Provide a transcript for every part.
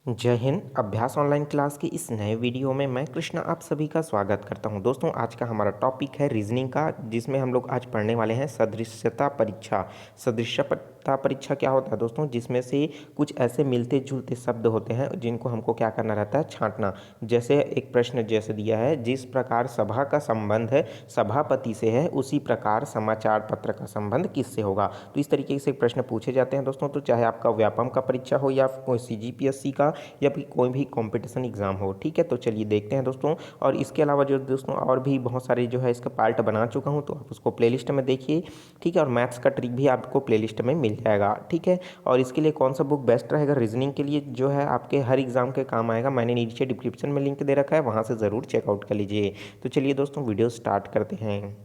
जय हिंद। अभ्यास online class की इस नए वीडियो में मैं कृष्णा आप सभी का स्वागत करता हूं। दोस्तों, आज का हमारा टॉपिक है रीजनिंग का, जिसमें हम लोग आज पढ़ने वाले हैं सदृश्यता परीक्षा। सदृश्यता परीक्षा क्या होता है दोस्तों? जिसमें से कुछ ऐसे मिलते जुलते शब्द होते हैं जिनको हमको क्या करना रहता है, छांटना। जैसे एक प्रश्न जैसे दिया है, जिस प्रकार सभा का संबंध है सभापति से है, उसी प्रकार समाचार पत्र का संबंध किससे होगा। तो इस तरीके से प्रश्न पूछे जाते हैं दोस्तों। तो चाहे आपका व्यापम का परीक्षा हो या कोई CGPSC का या फिर कोई भी कंपटीशन एग्जाम हो, ठीक है। तो चलिए देखते हैं दोस्तों। और इसके अलावा जो दोस्तों और भी बहुत सारे जो है इसका पार्ट बना चुका हूं, तो आप उसको प्लेलिस्ट में देखिए, ठीक है। और मैथ्स का ट्रिक भी आपको प्लेलिस्ट में मिल जाएगा, ठीक है। और इसके लिए कौन सा बुक बेस्ट रहेगा रीजनिंग के लिए, जो है आपके हर एग्जाम के काम आएगा, मैंने नीचे डिस्क्रिप्शन में लिंक दे रखा है, वहाँ से ज़रूर चेकआउट कर लीजिए। तो चलिए दोस्तों, वीडियो स्टार्ट करते हैं।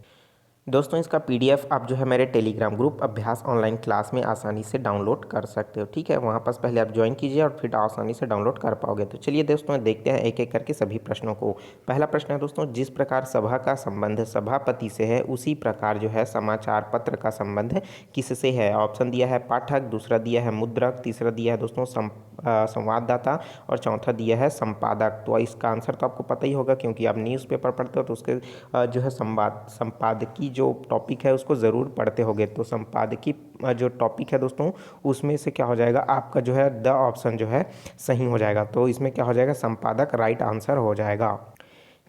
दोस्तों, इसका PDF आप जो है मेरे टेलीग्राम ग्रुप अभ्यास ऑनलाइन क्लास में आसानी से डाउनलोड कर सकते हो, ठीक है। वहाँ पास पहले आप ज्वाइन कीजिए और फिर आसानी से डाउनलोड कर पाओगे। तो चलिए दोस्तों, देखते हैं एक एक करके सभी प्रश्नों को। पहला प्रश्न है दोस्तों, जिस प्रकार सभा का संबंध सभापति से है, उसी प्रकार जो है समाचार पत्र का संबंध किससे है। ऑप्शन दिया है पाठक, दूसरा दिया है मुद्रक, तीसरा दिया है दोस्तों संवाददाता, और चौथा दिया है संपादक। तो इसका आंसर तो आपको पता ही होगा, क्योंकि आप न्यूज़पेपर पढ़ते हो तो उसके जो है संपादकीय जो टॉपिक है उसको ज़रूर पढ़ते होगे। तो संपादकीय जो टॉपिक है दोस्तों, उसमें से क्या हो जाएगा आपका जो है द ऑप्शन जो है सही हो जाएगा। तो इसमें क्या हो जाएगा, संपादक राइट आंसर हो जाएगा।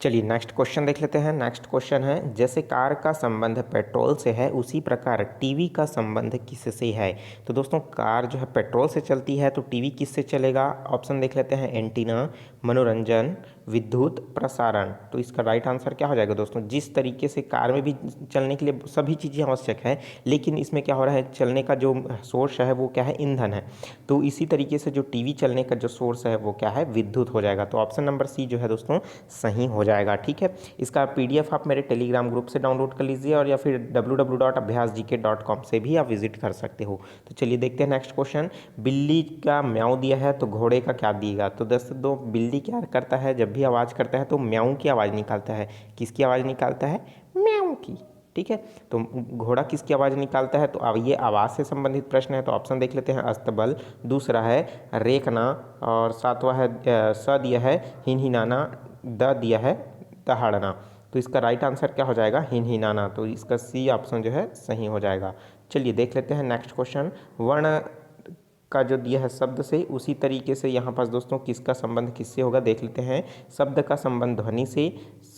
चलिए नेक्स्ट क्वेश्चन देख लेते हैं। नेक्स्ट क्वेश्चन है, जैसे कार का संबंध पेट्रोल से है, उसी प्रकार टीवी का संबंध किससे है। तो दोस्तों, कार जो है पेट्रोल से चलती है, तो टीवी किससे चलेगा। ऑप्शन देख लेते हैं, एंटीना, मनोरंजन, विद्युत प्रसारण। तो इसका राइट आंसर क्या हो जाएगा दोस्तों? जिस तरीके से कार में भी चलने के लिए सभी चीज़ें आवश्यक है, लेकिन इसमें क्या हो रहा है, चलने का जो सोर्स है वो क्या है, ईंधन है। तो इसी तरीके से जो टीवी चलने का जो सोर्स है वो क्या है, विद्युत हो जाएगा। तो ऑप्शन नंबर सी जो है दोस्तों सही हो जाएगा, ठीक है। इसका PDF आप मेरे टेलीग्राम ग्रुप से डाउनलोड कर लीजिए, और या फिर www.abhyasgk.com से भी आप विजिट कर सकते हो। तो चलिए देखते हैं नेक्स्ट क्वेश्चन। बिल्ली का म्याऊं दिया है, तो घोड़े का क्या दिएगा। तो दोस्तों, बिल्ली क्या करता है, जब भी आवाज़ करता है तो म्याऊं की आवाज़ निकालता है। किसकी आवाज़ निकालता है? म्याऊं की, ठीक है। तो घोड़ा किसकी आवाज़ निकालता है? तो अब ये आवाज़ से संबंधित प्रश्न है, तो ऑप्शन देख लेते हैं, अस्तबल, दूसरा है रेखना, और सातवां है स दिया है हिनहिनाना, द दिया है दहाड़ना। तो इसका राइट आंसर क्या हो जाएगा, हिनहिनाना। तो इसका सी ऑप्शन जो है सही हो जाएगा। चलिए देख लेते हैं नेक्स्ट क्वेश्चन। वर्ण का जो दिया है शब्द से, उसी तरीके से यहाँ पास दोस्तों किसका संबंध किससे होगा देख लेते हैं। शब्द का संबंध ध्वनि से,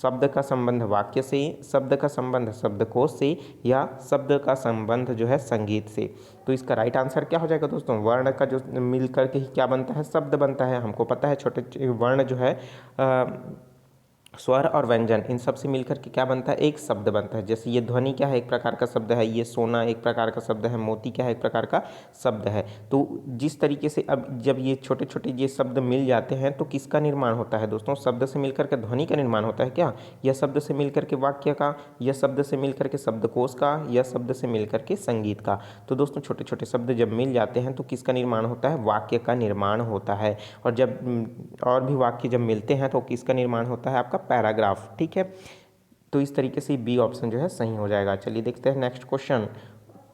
शब्द का संबंध वाक्य से, शब्द का संबंध शब्दकोश से, या शब्द का संबंध जो है संगीत से। तो इसका राइट आंसर क्या हो जाएगा दोस्तों? वर्ण का जो मिल करके ही क्या बनता है, शब्द बनता है। हमको पता है छोटे वर्ण जो है स्वर और व्यंजन, इन सब से मिलकर के क्या बनता है, एक शब्द बनता है। जैसे ये ध्वनि क्या है, एक प्रकार का शब्द है, ये सोना एक प्रकार का शब्द है, मोती क्या है, एक प्रकार का शब्द है। तो जिस तरीके से अब जब ये छोटे छोटे ये शब्द मिल जाते हैं तो किसका निर्माण होता है दोस्तों? शब्द से मिलकर के ध्वनि का निर्माण होता है क्या, या शब्द से मिलकर के वाक्य का, या शब्द से मिलकर के शब्दकोश का, या शब्द से मिलकर के संगीत का। तो दोस्तों, छोटे छोटे शब्द जब मिल जाते हैं तो किसका निर्माण होता है, वाक्य का निर्माण होता है। और जब और भी वाक्य जब मिलते हैं तो किसका निर्माण होता है, आपका पैराग्राफ, ठीक है। तो इस तरीके से बी ऑप्शन जो है सही हो जाएगा। चलिए देखते हैं नेक्स्ट क्वेश्चन।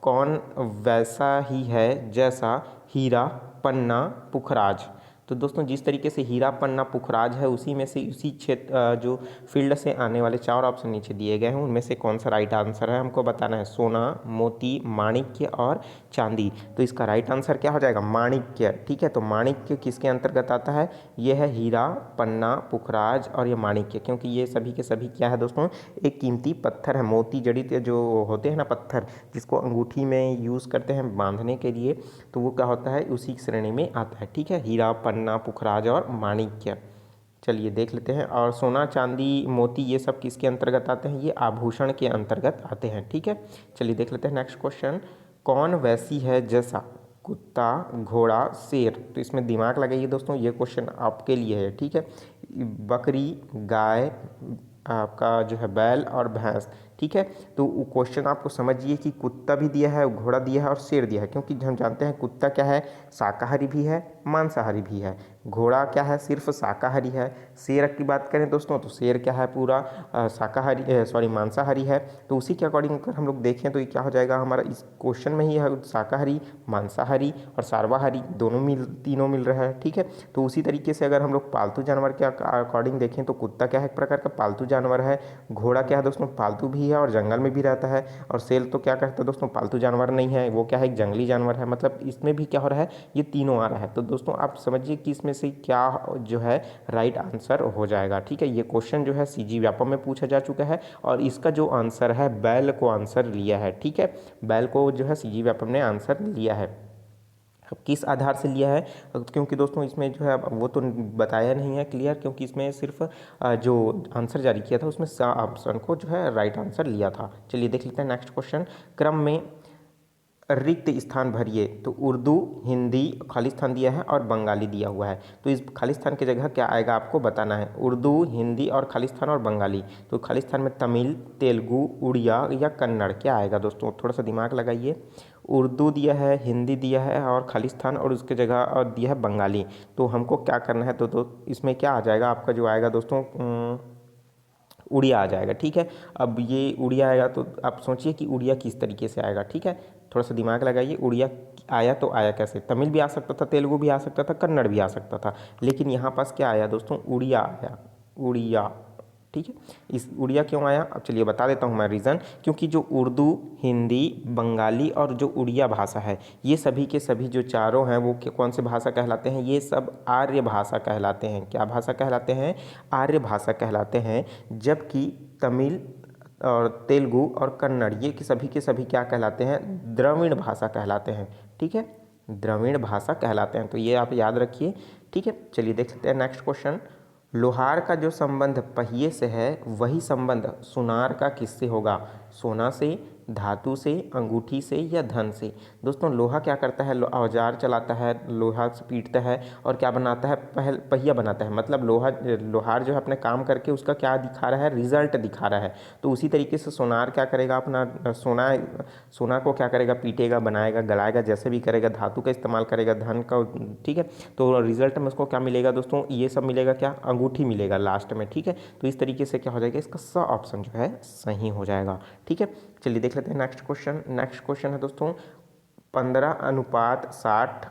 कौन वैसा ही है जैसा हीरा, पन्ना, पुखराज। तो दोस्तों, जिस तरीके से हीरा, पन्ना, पुखराज है, उसी में से उसी क्षेत्र जो फील्ड से आने वाले चार ऑप्शन नीचे दिए गए हैं, उनमें से कौन सा राइट आंसर है हमको बताना है। सोना, मोती, माणिक्य और चांदी। तो इसका राइट आंसर क्या हो जाएगा, माणिक्य, ठीक है। तो माणिक्य किसके अंतर्गत आता है, ये है हीरा, पन्ना, पुखराज और ये माणिक्य, क्योंकि ये सभी के सभी क्या है दोस्तों, एक कीमती पत्थर है। मोती जड़ित जो होते हैं ना पत्थर, जिसको अंगूठी में यूज़ करते हैं बांधने के लिए, तो वो क्या होता है, उसी श्रेणी में आता है, ठीक है। हीरा, पन्ना, पुखराज और माणिक्य। चलिए देख लेते हैं। और सोना, चांदी, मोती ये सब किसके अंतर्गत आते हैं, ये आभूषण के अंतर्गत आते हैं, ठीक है। चलिए देख लेते हैं नेक्स्ट क्वेश्चन। कौन वैसी है जैसा कुत्ता, घोड़ा, शेर। तो इसमें दिमाग लगाइए दोस्तों, ये क्वेश्चन आपके लिए है, ठीक है। बकरी, गाय, आपका जो है बैल और भैंस, ठीक है। तो क्वेश्चन आपको समझिए कि कुत्ता भी दिया है, घोड़ा दिया है और शेर दिया है, क्योंकि हम जानते हैं कुत्ता क्या है, शाकाहारी भी है मांसाहारी भी है। घोड़ा क्या है, सिर्फ शाकाहारी है। शेर की बात करें दोस्तों तो शेर क्या है, पूरा मांसाहारी है। तो उसी के अकॉर्डिंग अगर हम लोग देखें तो ये क्या हो जाएगा हमारा, इस क्वेश्चन में ही है शाकाहारी, मांसाहारी और सर्वाहारी तीनों मिल रहा है, ठीक है। तो उसी तरीके से अगर हम लोग पालतू जानवर के अकॉर्डिंग देखें तो कुत्ता क्या है, एक प्रकार का पालतू जानवर है। घोड़ा क्या है दोस्तों, पालतू भी है और जंगल में भी रहता है। और शेर तो क्या करता है दोस्तों, पालतू जानवर नहीं है, वो क्या है, एक जंगली जानवर है। मतलब इसमें भी क्या हो रहा है, ये तीनों आ रहा है। तो दोस्तों आप समझिए कि इसमें से क्या जो है राइट आंसर हो जाएगा, ठीक है। ये क्वेश्चन जो है सीजी व्यापम में पूछा जा चुका है और इसका जो आंसर है बैल को आंसर लिया है, ठीक है। बैल को जो है सीजी व्यापम ने आंसर लिया है। अब किस आधार से लिया है, क्योंकि दोस्तों इसमें जो है वो तो बताया नहीं है क्लियर, क्योंकि इसमें सिर्फ जो आंसर जारी किया था उसमें ऑप्शन को जो है राइट आंसर लिया था। चलिए देख लेते हैं नेक्स्ट क्वेश्चन। क्रम में रिक्त स्थान भरिए, तो उर्दू, हिंदी खाली स्थान दिया है और बंगाली दिया हुआ है। तो इस खाली स्थान की जगह क्या आएगा आपको बताना है, उर्दू, हिंदी और खाली स्थान और बंगाली। तो खाली स्थान में तमिल, तेलुगु, उड़िया या कन्नड़ क्या आएगा दोस्तों, थोड़ा सा दिमाग लगाइए। उर्दू दिया है, हिंदी दिया है और खाली स्थान और उसके जगह और दिया है बंगाली। तो हमको क्या करना है, तो इसमें क्या आ जाएगा आपका, जो आएगा दोस्तों उड़िया आ जाएगा, ठीक है। अब ये उड़िया आएगा तो आप सोचिए कि उड़िया किस तरीके से आएगा, ठीक है। थोड़ा सा दिमाग लगाइए, उड़िया आया तो आया कैसे, तमिल भी आ सकता था, तेलुगु भी आ सकता था, कन्नड़ भी आ सकता था, लेकिन यहाँ पास क्या आया दोस्तों, उड़िया आया, उड़िया, ठीक है। इस उड़िया क्यों आया, अब चलिए बता देता हूँ मैं रीज़न। क्योंकि जो उर्दू, हिंदी, बंगाली और जो उड़िया भाषा है, ये सभी के सभी जो चारों हैं वो कौन से भाषा कहलाते हैं, ये सब आर्य भाषा कहलाते हैं। क्या भाषा कहलाते हैं, आर्य भाषा कहलाते हैं। जबकि तमिल और तेलुगु और कन्नड़ ये सभी के सभी क्या कहलाते हैं, द्रविड़ भाषा कहलाते हैं, ठीक है, द्रविड़ भाषा कहलाते हैं। तो ये आप याद रखिए, ठीक है। चलिए देख सकते हैं नेक्स्ट क्वेश्चन। लोहार का जो संबंध पहिए से है वही संबंध सुनार का किससे होगा, सोना से, धातु से, अंगूठी से या धन से। दोस्तों लोहा क्या करता है, औजार चलाता है, लोहा से पीटता है और क्या बनाता है, पहिया बनाता है। मतलब लोहार जो है अपने काम करके उसका क्या दिखा रहा है, रिजल्ट दिखा रहा है। तो उसी तरीके से सोनार क्या करेगा, अपना सोना को क्या करेगा, पीटेगा, बनाएगा, गलाएगा, जैसे भी करेगा, धातु का इस्तेमाल करेगा, धन का, ठीक है। तो रिजल्ट में उसको क्या मिलेगा दोस्तों, ये सब मिलेगा, क्या, अंगूठी मिलेगा लास्ट में, ठीक है। तो इस तरीके से क्या हो जाएगा, इसका स ऑप्शन जो है सही हो जाएगा, ठीक है। चलिए देख लेते हैं नेक्स्ट क्वेश्चन। नेक्स्ट क्वेश्चन है दोस्तों 15:60,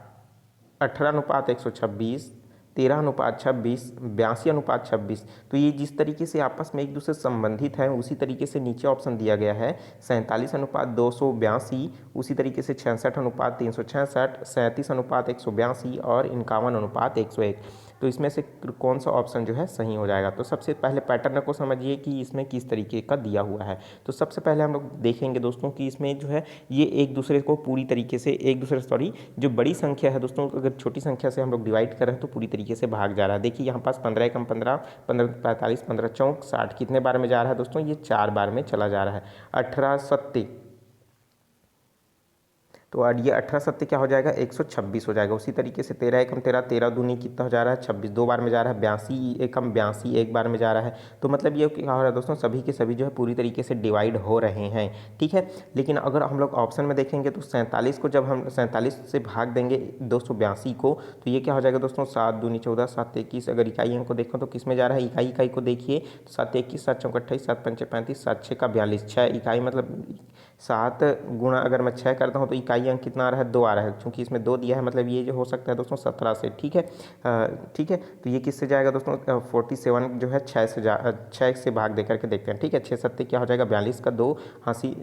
18:126, 13:26, 82:26। तो ये जिस तरीके से आपस में एक दूसरे से संबंधित हैं उसी तरीके से नीचे ऑप्शन दिया गया है 47:282, उसी तरीके से 66:366, 37:182 और 51:101। तो इसमें से कौन सा ऑप्शन जो है सही हो जाएगा। तो सबसे पहले पैटर्न को समझिए कि इसमें किस तरीके का दिया हुआ है। तो सबसे पहले हम लोग देखेंगे दोस्तों कि इसमें जो है ये एक दूसरे को पूरी तरीके से जो बड़ी संख्या है दोस्तों, अगर छोटी संख्या से हम लोग डिवाइड कर रहे हैं तो पूरी तरीके से भाग जा रहा है। देखिए यहाँ पास 15 एकम 15, 15 45, 15 चौक 60 कितने बार में जा रहा है दोस्तों, ये 4 बार में चला जा रहा है। 18 सत्ती, तो ये 18 सत्ते क्या हो जाएगा, 126 हो जाएगा। उसी तरीके से 13 एकम 13, 13 दूनी कितना हो जा रहा है, 26, 2 बार में जा रहा है। 82 एकम 82, 1 बार में जा रहा है। तो मतलब ये क्या हो रहा है दोस्तों, सभी के सभी जो है पूरी तरीके से डिवाइड हो रहे हैं, ठीक है। लेकिन अगर हम लोग ऑप्शन में देखेंगे तो 47 को जब हम 47 से भाग देंगे 282 को, तो ये क्या हो जाएगा दोस्तों, 7 दूनी 14, 7 21। अगर इकाई अंक को देखो तो किस में जा रहा है, इकाई को देखिए तो 7 21, 7 चौक 28, 7 पंचे 35, 7 6 का 42, 6 इकाई, मतलब 7 गुणा अगर मैं 6 करता हूँ तो इकाई अंक कितना आ रहा है, 2 आ रहा है। क्योंकि इसमें 2 दिया है मतलब ये जो हो सकता है दोस्तों 17 से, ठीक है। ठीक है, तो ये किससे जाएगा दोस्तों, 47 जो है 6 से भाग दे करके देखते हैं, ठीक है। 6 सत्ते क्या हो जाएगा, 42 का 2 हाँसी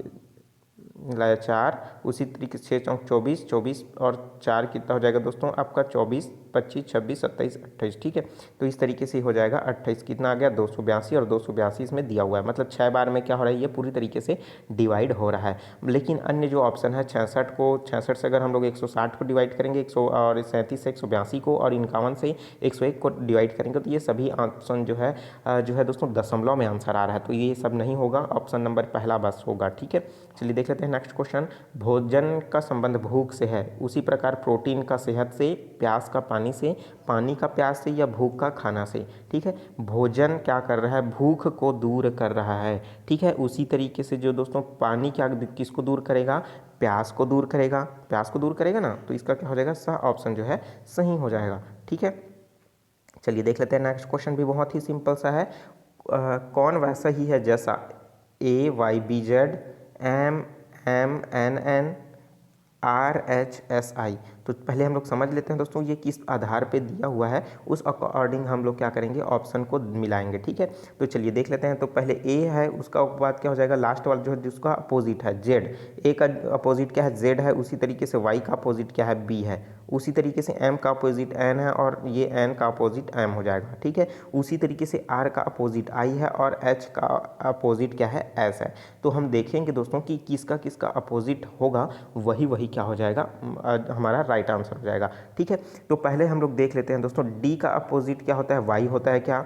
लाया 4, उसी तरीके से 6 चौक 24, 24 और 4 कितना हो जाएगा दोस्तों आपका 24, 25, 26, 27, 28, ठीक है। तो इस तरीके से हो जाएगा 28, कितना आ गया 282 और 282 इसमें दिया हुआ है। मतलब 6 बार में क्या हो रहा है, ये पूरी तरीके से डिवाइड हो रहा है। लेकिन अन्य जो ऑप्शन है 66 से अगर हम लोग 160 को डिवाइड करेंगे, 37 से 182 को और 51 से 101 को डिवाइड करेंगे तो ये सभी ऑप्शन जो है दोस्तों दशमलव में आंसर आ रहा है। तो ये सब नहीं होगा, ऑप्शन नंबर पहला बस होगा, ठीक है। चलिए देख लेते हैं नेक्स्ट क्वेश्चन। भोजन का संबंध भूख से है, उसी प्रकार प्रोटीन का सेहत से, प्यास का पानी आसानी से, पानी का प्यास से, या भूख का खाना से। ठीक है, भोजन क्या कर रहा है, भूख को दूर कर रहा है। ठीक है, उसी तरीके से जो दोस्तों पानी क्या किसको दूर करेगा, प्यास को दूर करेगा, प्यास को दूर करेगा ना, तो इसका क्या हो जाएगा, सा ऑप्शन जो है सही हो जाएगा। ठीक है, चलिए देख लेते हैं नेक्स्ट क्वेश्चन भी बहुत ही सिंपल सा है। कौन वैसा ही है जैसा AYBZ MMNN RHSI। तो पहले हम लोग समझ लेते हैं दोस्तों ये किस आधार पे दिया हुआ है, उस अकॉर्डिंग हम लोग क्या करेंगे, ऑप्शन को मिलाएंगे। ठीक है, तो चलिए देख लेते हैं। तो पहले A है, उसका बाद क्या हो जाएगा, लास्ट वाला जो है जिसका अपोजिट है Z, A का अपोजिट क्या है, Z है। उसी तरीके से Y का अपोजिट क्या है, B है। उसी तरीके से M का अपोजिट N है, और ये N का अपोजिट M हो जाएगा। ठीक है, उसी तरीके से R का अपोजिट I है, और H का अपोजिट क्या है, S है। तो हम देखेंगे दोस्तों कि किसका किसका अपोजिट होगा, वही वही क्या हो जाएगा, हमारा राइट आंसर हो जाएगा। ठीक है, तो पहले हम लोग देख लेते हैं दोस्तों, डी का अपोजिट क्या होता है, वाई होता है क्या,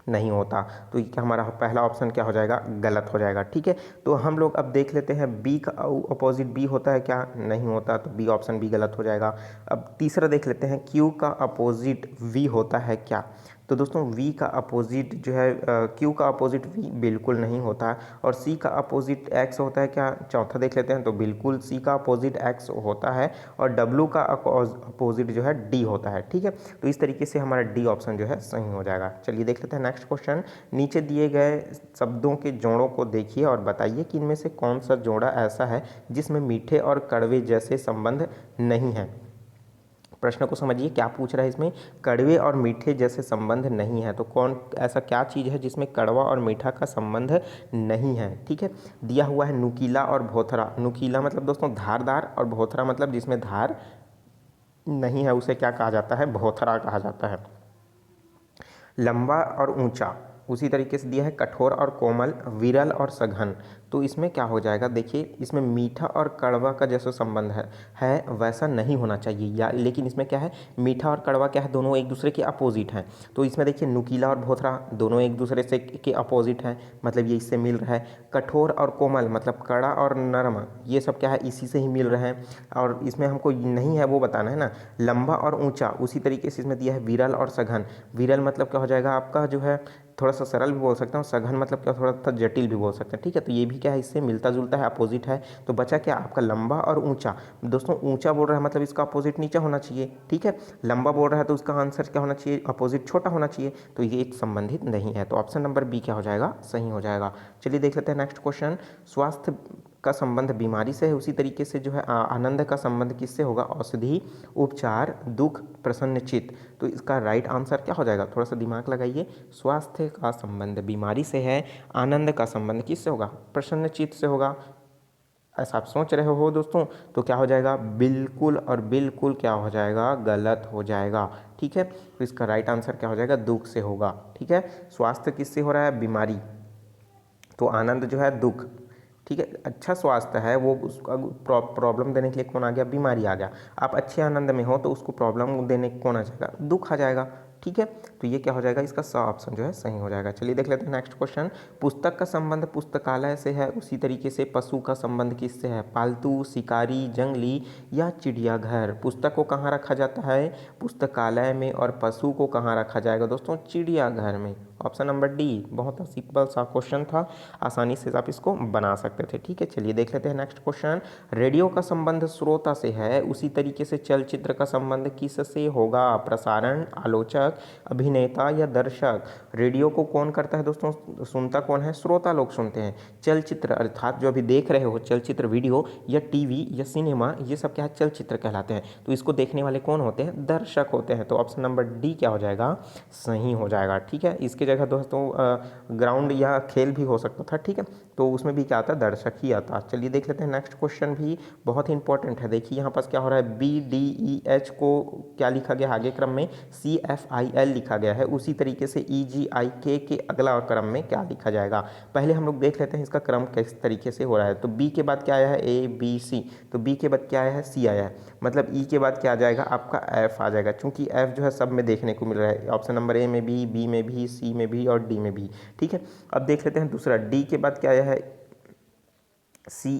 नहीं होता। तो ये क्या हमारा पहला ऑप्शन क्या हो जाएगा, गलत हो जाएगा। ठीक है, तो हम लोग अब देख लेते हैं बी का अपोजिट बी होता है क्या, नहीं होता, तो बी ऑप्शन भी गलत हो जाएगा। अब तीसरा देख लेते हैं, क्यू का अपोजिट वी होता है क्या। तो दोस्तों वी का अपोजिट जो है, क्यू का अपोजिट वी बिल्कुल नहीं होता। और सी का अपोजिट एक्स होता है क्या, चौथा देख लेते हैं, तो बिल्कुल सी का अपोजिट एक्स होता है। और डब्लू का अपोजिट जो है डी होता है। ठीक है, तो इस तरीके से हमारा डी ऑप्शन जो है सही हो जाएगा। चलिए देख लेते हैं नेक्स्ट क्वेश्चन। नीचे दिए गए शब्दों के जोड़ों को देखिए और बताइए कि इनमें से कौन सा जोड़ा ऐसा है जिसमें मीठे और कड़वे जैसे संबंध नहीं है। प्रश्न को समझिए, क्या पूछ रहा है इसमें, कड़वे और मीठे जैसे संबंध नहीं है। तो कौन ऐसा क्या चीज़ है जिसमें कड़वा और मीठा का संबंध नहीं है। ठीक है, दिया हुआ है नुकीला और भोथरा। नुकीला मतलब दोस्तों धारदार, और भोथरा मतलब जिसमें धार नहीं है, उसे क्या कहा जाता है, भोथरा कहा जाता है। लंबा और ऊंचा, उसी तरीके से दिया है कठोर और कोमल, विरल और सघन। तो इसमें क्या हो जाएगा, देखिए इसमें मीठा और कड़वा का जैसा संबंध है वैसा नहीं होना चाहिए, या लेकिन इसमें क्या है, मीठा और कड़वा क्या है, दोनों एक दूसरे के अपोजिट हैं। तो इसमें देखिए नुकीला और भोथरा दोनों एक दूसरे से के अपोजिट हैं, मतलब ये इससे मिल रहा है। कठोर और कोमल मतलब कड़ा और नरम, ये सब क्या है, इसी से ही मिल रहे हैं, और इसमें हमको नहीं है वो बताना है ना। लंबा और ऊंचा, उसी तरीके से इसमें दिया है विरल और सघन। विरल मतलब क्या हो जाएगा आपका जो है, थोड़ा सा सरल भी बोल सकते हैं, और सघन मतलब क्या, थोड़ा सा जटिल भी बोल सकते हैं। ठीक है, तो ये भी क्या है, इससे मिलता जुलता है, अपोजिट है। तो बचा क्या आपका, लंबा और ऊंचा। दोस्तों ऊंचा बोल रहा है मतलब इसका अपोजिट नीचा होना चाहिए। ठीक है, लंबा बोल रहा है तो उसका आंसर क्या होना चाहिए, अपोजिट छोटा होना चाहिए। तो ये एक संबंधित नहीं है, तो ऑप्शन नंबर बी क्या हो जाएगा, सही हो जाएगा। चलिए देख लेते हैं नेक्स्ट क्वेश्चन। स्वास्थ्य का संबंध बीमारी से है, उसी तरीके से जो है आनंद का संबंध किससे होगा, औषधि, उपचार, दुख, प्रसन्नचित्त। तो इसका राइट आंसर क्या हो जाएगा, थोड़ा सा दिमाग लगाइए। स्वास्थ्य का संबंध बीमारी से है, आनंद का संबंध किससे होगा, प्रसन्नचित्त से होगा। ऐसा आप सोच रहे हो दोस्तों, तो क्या हो जाएगा, बिल्कुल और बिल्कुल क्या हो जाएगा, गलत हो जाएगा। ठीक है, तो इसका राइट आंसर क्या हो जाएगा, दुख से होगा। ठीक है, स्वास्थ्य किससे हो रहा है, बीमारी, तो आनंद जो है दुख। ठीक है, अच्छा स्वास्थ्य है वो, उसका प्रॉब्लम देने के लिए कौन आ गया, बीमारी आ गया। आप अच्छे आनंद में हो तो उसको प्रॉब्लम देने कौन आ जाएगा, दुख आ जाएगा। ठीक है, तो ये क्या हो जाएगा, इसका सा ऑप्शन जो है सही हो जाएगा। चलिए देख लेते हैं नेक्स्ट क्वेश्चन। पुस्तक का संबंध पुस्तकालय से है, उसी तरीके से पशु का संबंध किससे है, पालतू, शिकारी, जंगली या चिड़ियाघर। पुस्तक को कहाँ रखा जाता है, पुस्तकालय में, और पशु को कहाँ रखा जाएगा दोस्तों, चिड़ियाघर में। ऑप्शन नंबर डी, बहुत सिंपल सा क्वेश्चन था, आसानी से आप इसको बना सकते थे। ठीक है, चलिए देख लेते हैं नेक्स्ट क्वेश्चन। रेडियो का संबंध श्रोता से है, उसी तरीके से चलचित्र का संबंध किससे होगा, प्रसारण, आलोचक, अभिनेता या दर्शक। रेडियो को कौन करता है दोस्तों, सुनता कौन है, श्रोता लोग सुनते हैं। चलचित्र अर्थात जो अभी देख रहे हो, चलचित्र वीडियो या टीवी या सिनेमा, ये सब क्या है, चलचित्र कहलाते हैं। तो इसको देखने वाले कौन होते हैं, दर्शक होते हैं। तो ऑप्शन नंबर डी क्या हो जाएगा, सही हो जाएगा। ठीक है, इसके जगह दोस्तों ग्राउंड या खेल भी हो सकता था। ठीक है, तो उसमें भी क्या आता है, दर्शक ही आता। चलिए देख लेते हैं नेक्स्ट क्वेश्चन भी बहुत ही इंपॉर्टेंट है। देखिए यहाँ पास क्या हो रहा है, BDEH को क्या लिखा गया आगे क्रम में, CFIL लिखा गया है। उसी तरीके से EGIK के अगला क्रम में क्या लिखा जाएगा, पहले हम लोग देख लेते हैं इसका क्रम किस तरीके से हो रहा है। तो B के बाद क्या आया है, ABC, तो B के बाद क्या आया है, C आया है, मतलब E के बाद क्या आ जाएगा आपका F आ जाएगा, क्योंकि F जो है सब में देखने को मिल रहा है। ऑप्शन नंबर A में भी, B में भी, C में भी और D में भी। ठीक है, अब देख लेते हैं दूसरा, D के बाद क्या आया है, सी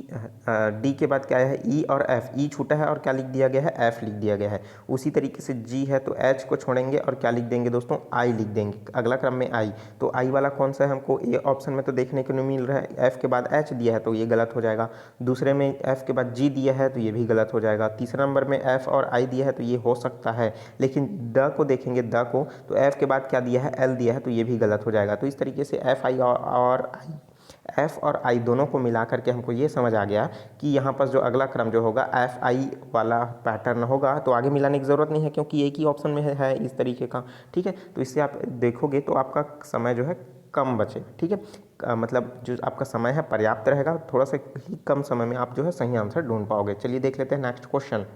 डी के बाद क्या है ई और एफ, ई छूटा है और क्या लिख दिया गया है, एफ लिख दिया गया है। उसी तरीके से जी है तो एच को छोड़ेंगे और क्या लिख देंगे दोस्तों, आई लिख देंगे। अगला क्रम में आई, तो आई वाला कौन सा है हमको ए ऑप्शन में तो देखने को नहीं मिल रहा है। एफ के बाद एच दिया है तो ये गलत हो जाएगा। दूसरे में एफ के बाद जी दिया है तो ये भी गलत हो जाएगा। तीसरा नंबर में एफ और आई दिया है तो ये हो सकता है, लेकिन द को देखेंगे, द को तो एफ के बाद क्या दिया है, एल दिया है तो ये भी गलत हो जाएगा। तो इस तरीके से एफ आई और आई, एफ और आई दोनों को मिला करके हमको ये समझ आ गया कि यहाँ पर जो अगला क्रम जो होगा एफ आई वाला पैटर्न होगा। तो आगे मिलाने की ज़रूरत नहीं है क्योंकि एक ही ऑप्शन में है इस तरीके का, ठीक है। तो इससे आप देखोगे तो आपका समय जो है कम बचेगा, ठीक है। मतलब जो आपका समय है पर्याप्त रहेगा, थोड़ा सा ही कम समय में आप जो है सही आंसर ढूंढ पाओगे। चलिए देख लेते हैं नेक्स्ट क्वेश्चन।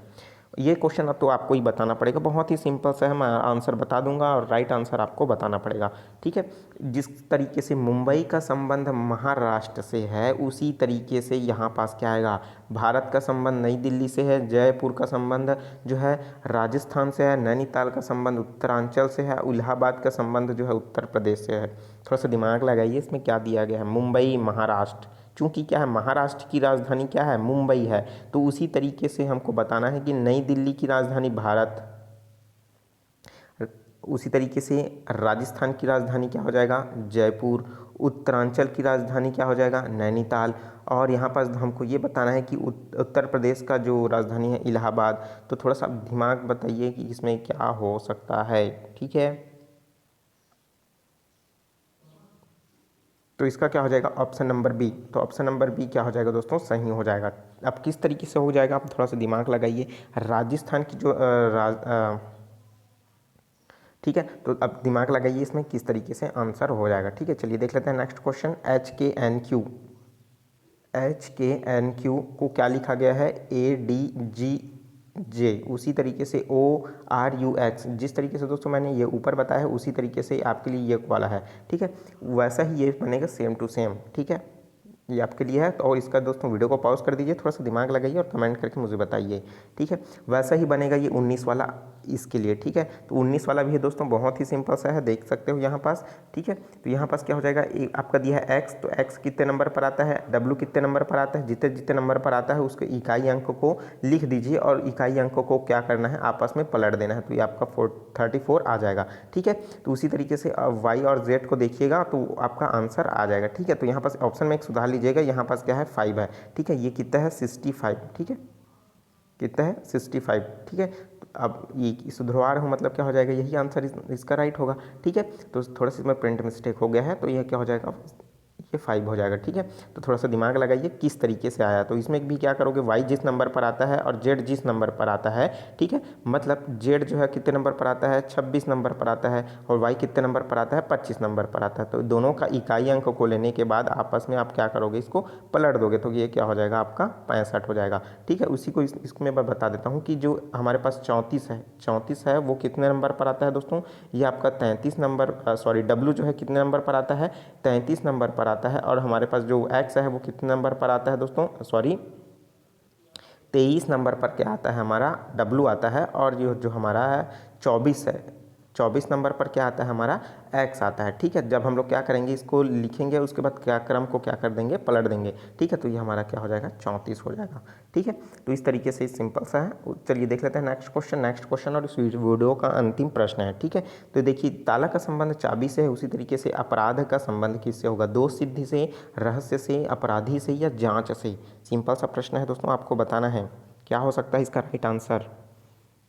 ये क्वेश्चन अब तो आपको ही बताना पड़ेगा, बहुत ही सिंपल सा है, मैं आंसर बता दूंगा और राइट आंसर आपको बताना पड़ेगा, ठीक है। जिस तरीके से मुंबई का संबंध महाराष्ट्र से है उसी तरीके से यहाँ पास क्या आएगा, भारत का संबंध नई दिल्ली से है, जयपुर का संबंध जो है राजस्थान से है, नैनीताल का संबंध उत्तरांचल से है, इलाहाबाद का संबंध जो है उत्तर प्रदेश से है। थोड़ा सा दिमाग लगाइए, इसमें क्या दिया गया है, मुंबई महाराष्ट्र, चूंकि क्या है महाराष्ट्र की राजधानी क्या है, मुंबई है, तो उसी तरीके से हमको बताना है कि नई दिल्ली की राजधानी भारत, उसी तरीके से राजस्थान की राजधानी क्या हो जाएगा, जयपुर, उत्तरांचल की राजधानी क्या हो जाएगा, नैनीताल, और यहाँ पर हमको ये बताना है कि उत्तर प्रदेश का जो राजधानी है इलाहाबाद। तो थोड़ा सा दिमाग बताइए कि इसमें क्या हो सकता है, ठीक है। तो इसका क्या हो जाएगा, ऑप्शन नंबर बी। तो ऑप्शन नंबर बी क्या हो जाएगा दोस्तों, सही हो जाएगा। अब किस तरीके से हो जाएगा, आप थोड़ा सा दिमाग लगाइए। राजस्थान की जो ठीक है, तो अब दिमाग लगाइए इसमें किस तरीके से आंसर हो जाएगा, ठीक है। चलिए देख लेते हैं नेक्स्ट क्वेश्चन। एच के एन क्यू, एच के एन क्यू को क्या लिखा गया है, ए डी जी जे, उसी तरीके से ओ आर यू एक्स, जिस तरीके से दोस्तों मैंने ये ऊपर बताया है उसी तरीके से आपके लिए ये वाला है, ठीक है। वैसा ही ये बनेगा सेम टू सेम, ठीक है। ये आपके लिए है। तो और इसका दोस्तों वीडियो को पॉज कर दीजिए, थोड़ा सा दिमाग लगाइए और कमेंट करके मुझे बताइए, ठीक है। वैसा ही बनेगा ये 19 वाला इसके लिए, ठीक है। तो 19 वाला भी है दोस्तों, बहुत ही सिंपल सा है, देख सकते हो यहाँ पास, ठीक है। तो यहाँ पास क्या हो जाएगा, आपका दिया है एक्स, तो एक्स कितने नंबर पर आता है, डब्लू कितने नंबर पर आता है, जितने जितने नंबर पर आता है उसके इकाई अंक को लिख दीजिए और इकाई अंक को क्या करना है, आपस में पलट देना है, तो ये आपका 34 आ जाएगा, ठीक है। तो उसी तरीके से वाई और जेड को देखिएगा तो आपका आंसर आ जाएगा, ठीक है। तो यहाँ पास ऑप्शन में एक सुधार लीजिएगा, यहाँ पास क्या है 5 है, ठीक है। ये कितना है 65, ठीक है, कितना है 65, ठीक है। तो अब ये सुधरवा रहा हूँ, मतलब क्या हो जाएगा, यही आंसर इसका राइट होगा, ठीक है। तो थोड़ा सा इसमें प्रिंट मिस्टेक हो गया है, तो यह क्या हो जाएगा, ये 5 हो जाएगा, ठीक है। तो थोड़ा सा दिमाग लगाइए किस तरीके से आया। तो इसमें भी क्या करोगे, वाई जिस नंबर पर आता है और जेड जिस नंबर पर आता है, ठीक है। मतलब जेड जो है कितने नंबर पर आता है, 26 नंबर पर आता है, और वाई कितने नंबर पर आता है, 25 नंबर पर आता है। तो दोनों का इकाई अंक को लेने के बाद आपस में आप क्या करोगे, इसको पलट दोगे, तो ये क्या हो जाएगा, आपका 65 हो जाएगा, ठीक है। उसी को इसको मैं बता देता हूँ कि जो हमारे पास 34 है वो कितने नंबर पर आता है दोस्तों, ये आपका 33 नंबर, सॉरी डब्लू जो है कितने नंबर पर आता है, 33 नंबर पर आता है। और हमारे पास जो एक्स है वो कितने नंबर पर आता है दोस्तों, सॉरी 23 नंबर पर क्या आता है, हमारा डब्लू आता है। और जो हमारा है 24 है, 24 नंबर पर क्या आता है, हमारा एक्स आता है, ठीक है। जब हम लोग क्या करेंगे, इसको लिखेंगे, उसके बाद क्या क्रम को क्या कर देंगे, पलट देंगे, ठीक है। तो ये हमारा क्या हो जाएगा, 34 हो जाएगा, ठीक है। तो इस तरीके से सिंपल सा है। चलिए देख लेते हैं नेक्स्ट क्वेश्चन और इस वीडियो का अंतिम प्रश्न है, ठीक है। तो देखिए, ताला का संबंध चाबी से है, उसी तरीके से अपराध का संबंध किससे होगा, दोष सिद्धि से, रहस्य से, अपराधी से, या जाँच से। सिंपल सा प्रश्न है दोस्तों, आपको बताना है क्या हो सकता है इसका राइट आंसर।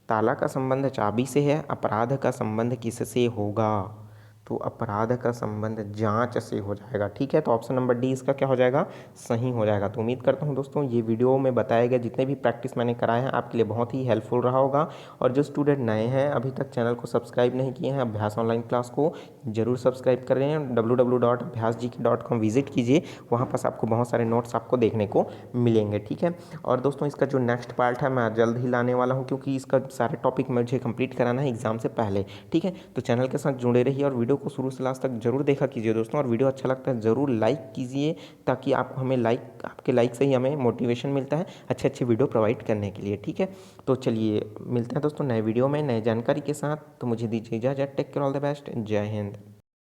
ताला का संबंध चाबी से है, अपराध का संबंध किससे होगा, तो अपराध का संबंध जांच से हो जाएगा, ठीक है। तो ऑप्शन नंबर डी इसका क्या हो जाएगा, सही हो जाएगा। तो उम्मीद करता हूं दोस्तों ये वीडियो में बताए गए जितने भी प्रैक्टिस मैंने कराए हैं आपके लिए बहुत ही हेल्पफुल रहा होगा। और जो स्टूडेंट नए हैं अभी तक चैनल को सब्सक्राइब नहीं किए हैं, अभ्यास ऑनलाइन क्लास को जरूर सब्सक्राइब कर रहे हैं, www.abhyasgk.com विजिट कीजिए, वहाँ पास आपको बहुत सारे नोट्स आपको देखने को मिलेंगे, ठीक है। और दोस्तों इसका जो नेक्स्ट पार्ट है मैं जल्द ही लाने वाला हूँ, क्योंकि इसका सारे टॉपिक मुझे कंप्लीट कराना है एग्जाम से पहले, ठीक है। तो चैनल के साथ जुड़े रहिए और वीडियो को शुरू से लास्ट तक जरूर देखा कीजिए दोस्तों। और वीडियो अच्छा लगता है ज़रूर लाइक कीजिए, ताकि आपको हमें आपके लाइक से ही हमें मोटिवेशन मिलता है अच्छे अच्छे वीडियो प्रोवाइड करने के लिए, ठीक है। तो चलिए मिलते हैं दोस्तों नए वीडियो में नए जानकारी के साथ। तो मुझे दीजिए इजाज़त, take care, all the best, जय हिंद।